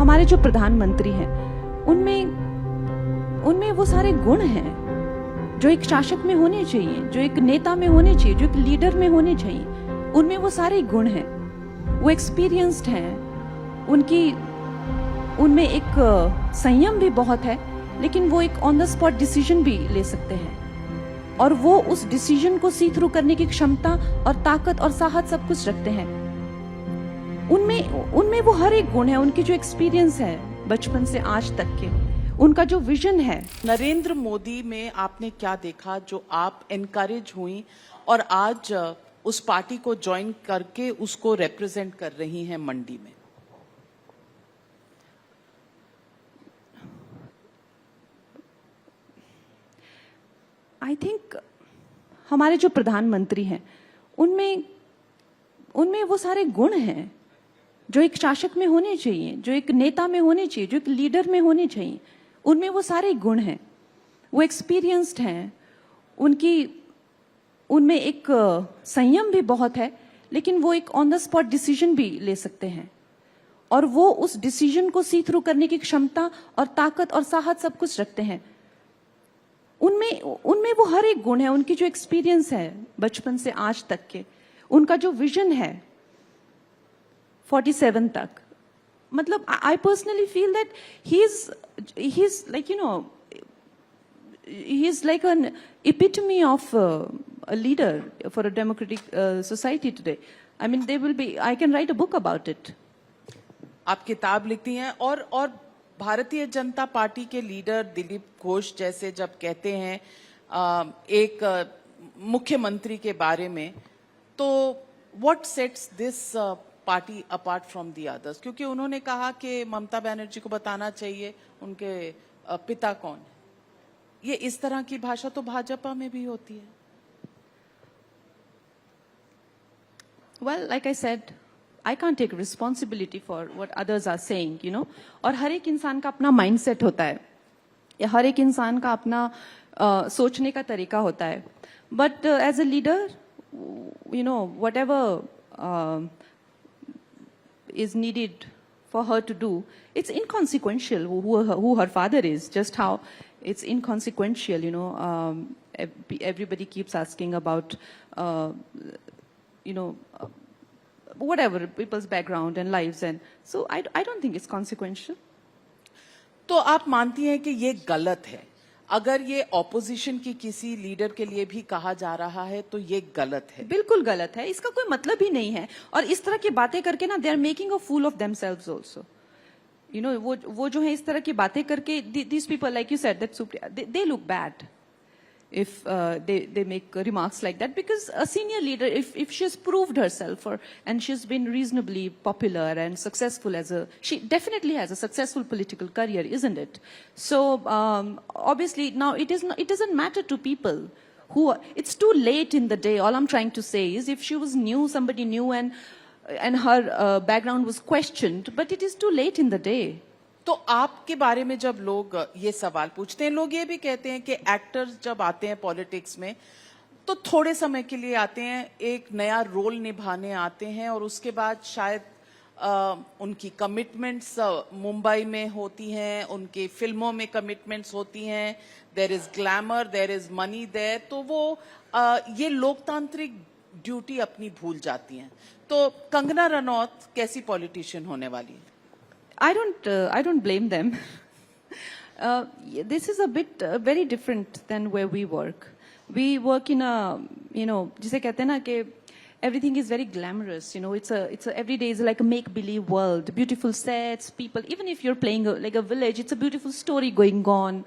हमारे जो प्रधानमंत्री हैं उनमें वो सारे गुण हैं जो एक शासक में होने चाहिए, जो एक नेता में होने चाहिए, जो एक लीडर में होने चाहिए। उनमें वो सारे गुण हैं। वो एक्सपीरियंस्ड हैं, उनमें एक संयम भी बहुत है, लेकिन वो एक ऑन द स्पॉट डिसीजन भी ले सकते हैं और वो उस डिसीजन को सी थ्रू करने की क्षमता और ताकत और साहस सब कुछ रखते हैं। उनमें वो हर एक गुण है। उनकी जो एक्सपीरियंस है बचपन से आज तक के, उनका जो विजन है। नरेंद्र मोदी में आपने क्या देखा जो आप एनकरेज हुई और आज उस पार्टी को ज्वाइन करके उसको रिप्रेजेंट कर रही हैं मंडी में? आई थिंक हमारे जो प्रधानमंत्री हैं उनमें वो सारे गुण हैं जो एक शासक में होने चाहिए, जो एक नेता में होने चाहिए, जो एक लीडर में होने चाहिए। उनमें वो सारे गुण हैं। वो एक्सपीरियंस्ड हैं, उनमें एक संयम भी बहुत है, लेकिन वो एक ऑन द स्पॉट डिसीजन भी ले सकते हैं और वो उस डिसीजन को सी थ्रू करने की क्षमता और ताकत और साहस सब कुछ रखते हैं। उनमें वो हर एक गुण है। उनकी जो एक्सपीरियंस है बचपन से आज तक के, उनका जो विजन है 47 तक, मतलब I personally feel that he is like he is like an epitome of a leader for a democratic society today. I mean, I can write a book about it. आप किताब लिखती हैं और भारतीय जनता पार्टी के leader Dilip Ghosh जैसे जब कहते हैं एक मुख्यमंत्री के बारे में, तो what sets this party apart from the others? क्योंकि उन्होंने कहा कि ममता बनर्जी को बताना चाहिए उनके पिता कौन है। ये इस तरह की भाषा तो भाजपा में भी होती है। Well, like I said, I can't take responsibility for what others are saying, you know. और हर एक इंसान का अपना माइंडसेट होता है, या हर एक इंसान का अपना सोचने का तरीका होता है। But as a leader, you know, whatever is needed for her to do, it's inconsequential who her father is, just how it's inconsequential, you know. Everybody keeps asking about, you know, whatever people's background and lives, and so I don't think it's consequential. तो आप मानती हैं कि ये गलत है? अगर ये ऑपोजिशन की किसी लीडर के लिए भी कहा जा रहा है तो ये गलत है? बिल्कुल गलत है, इसका कोई मतलब ही नहीं है। और इस तरह की बातें करके ना, they are making a fool of themselves also, you know. वो जो है इस तरह की बातें करके, these people, like you said, that Supriya, they look bad if they make remarks like that, because a senior leader, if she has proved herself and she's been reasonably popular and successful she definitely has a successful political career, isn't it? So obviously now it doesn't matter to people it's too late in the day. All I'm trying to say is, if she was new, somebody new, and her background was questioned, but it is too late in the day. तो आपके बारे में जब लोग ये सवाल पूछते हैं, लोग ये भी कहते हैं कि एक्टर्स जब आते हैं पॉलिटिक्स में तो थोड़े समय के लिए आते हैं, एक नया रोल निभाने आते हैं और उसके बाद शायद उनकी कमिटमेंट्स मुंबई में होती हैं, उनके फिल्मों में कमिटमेंट्स होती हैं, there is glamour, there is money there, तो वो ये लोकतांत्रिक ड्यूटी अपनी भूल जाती हैं। तो कंगना रनौत कैसी पॉलिटिशियन होने वाली है? I don't blame them. This is a bit very different than where we work. We work in a, you know, जिसे कहते हैं ना कि everything is very glamorous. You know, it's a every day is like a make-believe world. Beautiful sets, people. Even if you're playing like a village, it's a beautiful story going on,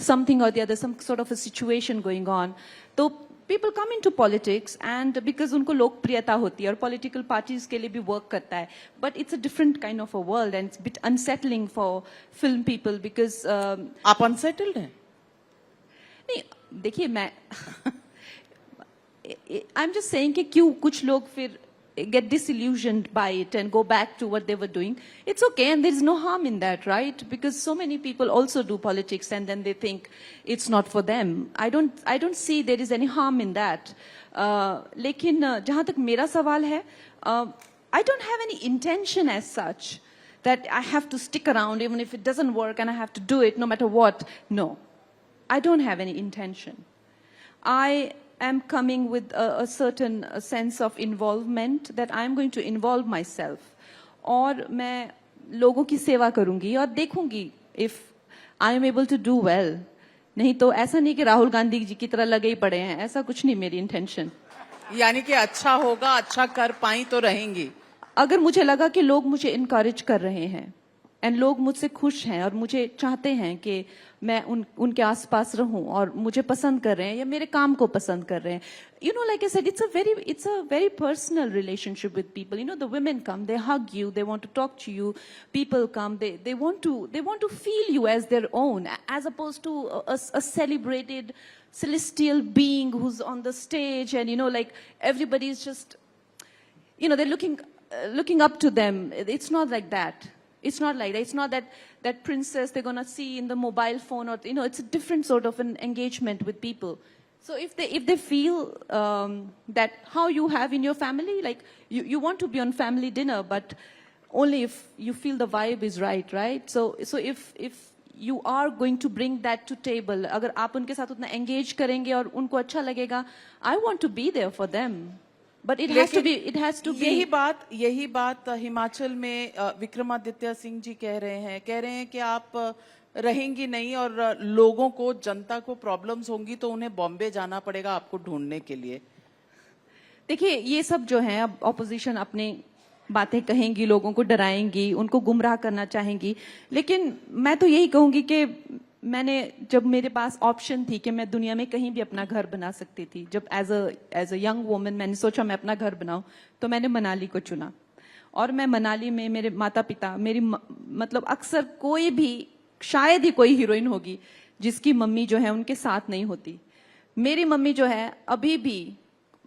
something or the other, some sort of a situation going on. So people come into politics and because उनको लोकप्रियता होती है और political parties के लिए भी work करता है, but it's a different kind of a world and it's a bit unsettling for film people because आप unsettled हैं? नहीं, देखिए मैं I'm just saying कि क्यों कुछ लोग फिर get disillusioned by it and go back to what they were doing. It's okay, and there's no harm in that, right? Because so many people also do politics and then they think it's not for them. I don't see there is any harm in that. लेकिन जहाँ तक मेरा सवाल है, I don't have any intention as such that I have to stick around even if it doesn't work and I have to do it no matter what. No, I don't have any intention. I am coming with a certain sense of involvement that I am going to involve myself. और मैं लोगों की सेवा करूंगी और देखूंगी if I am able to do well. नहीं तो ऐसा नहीं कि राहुल गांधी जी की तरह लगे ही पड़े हैं, ऐसा कुछ नहीं मेरी इंटेंशन. यानी कि अच्छा होगा, अच्छा कर पाई तो रहेंगी. अगर मुझे लगा कि लोग मुझे इनकरेज कर रहे हैं एंड लोग मुझसे खुश हैं और मुझे चाहते हैं कि मैं उनके आसपास रहूं और मुझे पसंद कर रहे हैं या मेरे काम को पसंद कर रहे हैं, you know, like I said, it's a very personal relationship with people. You know, the women come, they hug you, they want to talk to you. People come, they want to feel you as their own, as opposed to a celebrated celestial being who's on the stage and, you know, like everybody is just, you know, they're looking up to them. It's not like that. It's not like that. It's not that princess they're going to see in the mobile phone, or, you know, it's a different sort of an engagement with people. So if they feel that how you have in your family, like you want to be on family dinner, but only if you feel the vibe is right? So if you are going to bring that to table, अगर आप उनके साथ उतना engage करेंगे और उनको अच्छा लगेगा, I want to be there for them. But it has to be. यही बात हिमाचल में विक्रमादित्य सिंह जी कह रहे हैं कि आप रहेंगी नहीं और लोगों को, जनता को प्रॉब्लम्स होंगी तो उन्हें बॉम्बे जाना पड़ेगा आपको ढूंढने के लिए. देखिए, ये सब जो है अब ऑपोजिशन अपने बातें कहेंगी, लोगों को डराएंगी, उनको गुमराह करना चाहेंगी, लेकिन मैं तो यही कहूंगी कि मैंने, जब मेरे पास ऑप्शन थी कि मैं दुनिया में कहीं भी अपना घर बना सकती थी, जब एज अ यंग वुमन मैंने सोचा मैं अपना घर बनाऊं, तो मैंने मनाली को चुना. और मैं मनाली में मेरे माता पिता, मेरी मतलब अक्सर कोई भी, शायद ही कोई हीरोइन होगी जिसकी मम्मी जो है उनके साथ नहीं होती. मेरी मम्मी जो है अभी भी,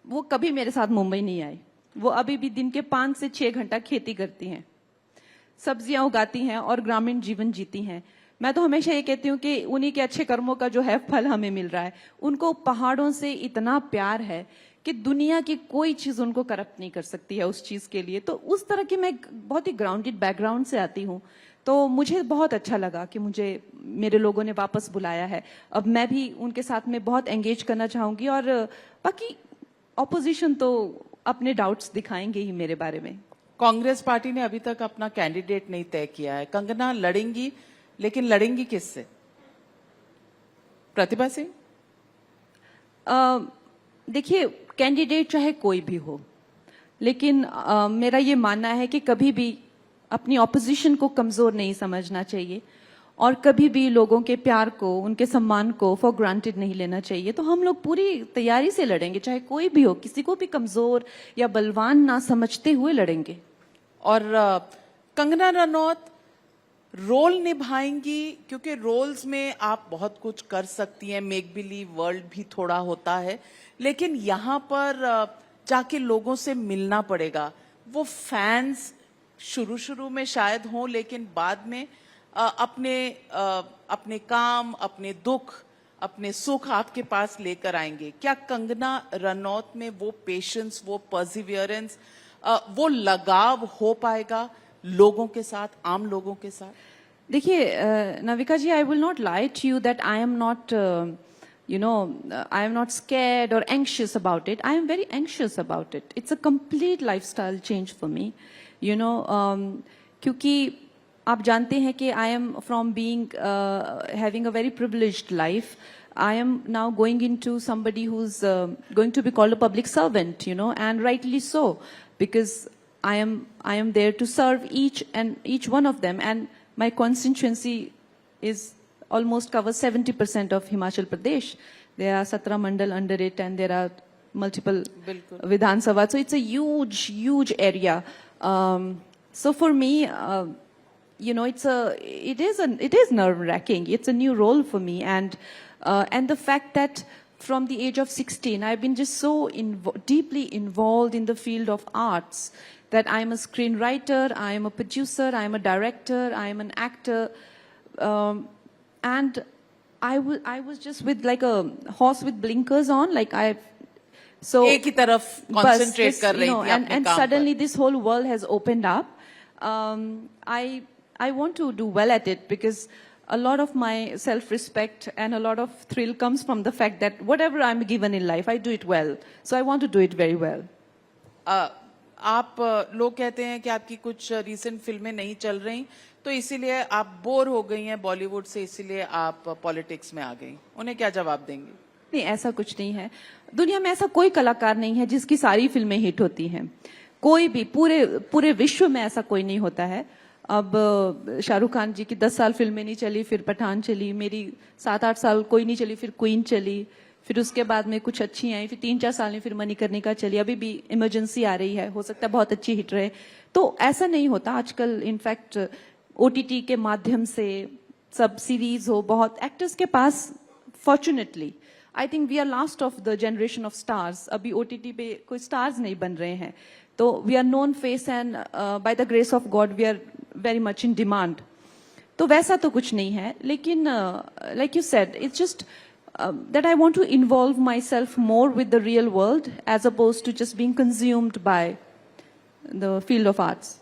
वो कभी मेरे साथ मुंबई नहीं आई. वो अभी भी दिन के 5 से 6 घंटा खेती करती हैं, सब्जियां उगाती हैं और ग्रामीण जीवन जीती हैं. मैं तो हमेशा ये कहती हूँ कि उन्हीं के अच्छे कर्मों का जो है फल हमें मिल रहा है. उनको पहाड़ों से इतना प्यार है कि दुनिया की कोई चीज उनको करप्ट नहीं कर सकती है उस चीज के लिए. तो उस तरह की मैं बहुत ही ग्राउंडेड बैकग्राउंड से आती हूँ, तो मुझे बहुत अच्छा लगा कि मुझे मेरे लोगों ने वापस बुलाया है. अब मैं भी उनके साथ में बहुत एंगेज करना चाहूंगी. और बाकी ऑपोजिशन तो अपने डाउट्स दिखाएंगे ही मेरे बारे में. कांग्रेस पार्टी ने अभी तक अपना कैंडिडेट नहीं तय किया है. कंगना लड़ेंगी, लेकिन लड़ेंगी किससे? प्रतिभा सिंह? देखिए, कैंडिडेट चाहे कोई भी हो, लेकिन मेरा ये मानना है कि कभी भी अपनी ऑपोजिशन को कमजोर नहीं समझना चाहिए और कभी भी लोगों के प्यार को, उनके सम्मान को फॉर ग्रांटेड नहीं लेना चाहिए. तो हम लोग पूरी तैयारी से लड़ेंगे, चाहे कोई भी हो, किसी को भी कमजोर या बलवान ना समझते हुए लड़ेंगे. और कंगना रनौत रोल निभाएंगी, क्योंकि रोल्स में आप बहुत कुछ कर सकती हैं, मेक बिलीव वर्ल्ड भी थोड़ा होता है, लेकिन यहाँ पर जाके लोगों से मिलना पड़ेगा. वो फैंस शुरू में शायद हों, लेकिन बाद में अपने काम, अपने दुख, अपने सुख आपके पास लेकर आएंगे. क्या कंगना रनौत में वो पेशेंस, वो परसिवियरेंस, वो लगाव हो पाएगा लोगों के साथ, आम लोगों के साथ? देखिए Navika ji, I will not lie to you that I am not, I am not scared or anxious about it. I am very anxious about it. It's a complete lifestyle change for me. क्योंकि आप जानते हैं कि I am from being having a very privileged life. I am now going into somebody who's going to be called a public servant, and rightly so, because I am there to serve each one of them, and my constituency is almost covers 70% of Himachal Pradesh. There are 17 mandal under it, and there are multiple Vidhan Sabha. So it's a huge area. So for me, it is nerve-wracking. It's a new role for me, and the fact that from the age of 16, I've been just so deeply involved in the field of arts that I'm a screenwriter, I am a producer, I am a director, I am an actor, and I was just with like a horse with blinkers on, like so एक ही तरफ concentrate कर रही थी अपने and काम suddenly पर. this whole world has opened up. I I want to do well at it because a lot of my self-respect and a lot of thrill comes from the fact that whatever I'm given in life, I do it well. So I want to do it very well. आप लोग कहते हैं कि आपकी कुछ recent फिल्में नहीं चल रही, तो इसीलिए आप बोर हो गई हैं बॉलीवुड से, इसीलिए आप पॉलिटिक्स में आ गई. उन्हें क्या जवाब देंगे? नहीं, ऐसा कुछ नहीं है. दुनिया में ऐसा कोई कलाकार नहीं है जिसकी सारी फिल्में हिट होती हैं. कोई भी पूरे विश्व में ऐसा कोई नहीं होता है. अब शाहरुख खान जी की 10 साल फिल्में नहीं चली, फिर पठान चली, मेरी 7-8 साल कोई नहीं चली, फिर क्वीन चली, फिर उसके बाद में कुछ अच्छी आई, फिर 3-4 साल में फिर मणिकर्णिका चली, अभी भी इमरजेंसी आ रही है, हो सकता है बहुत अच्छी हिट रहे. तो ऐसा नहीं होता. आजकल इनफैक्ट OTT के माध्यम से सब सीरीज हो, बहुत एक्टर्स के पास fortunately I think we are last of the generation of stars. अभी OTT पे कोई स्टार्स नहीं बन रहे हैं, तो we are known face and by the grace of God we are very much in demand. तो वैसा तो कुछ नहीं है, लेकिन like you said, it's just that I want to involve myself more with the real world as opposed to just being consumed by the field of arts.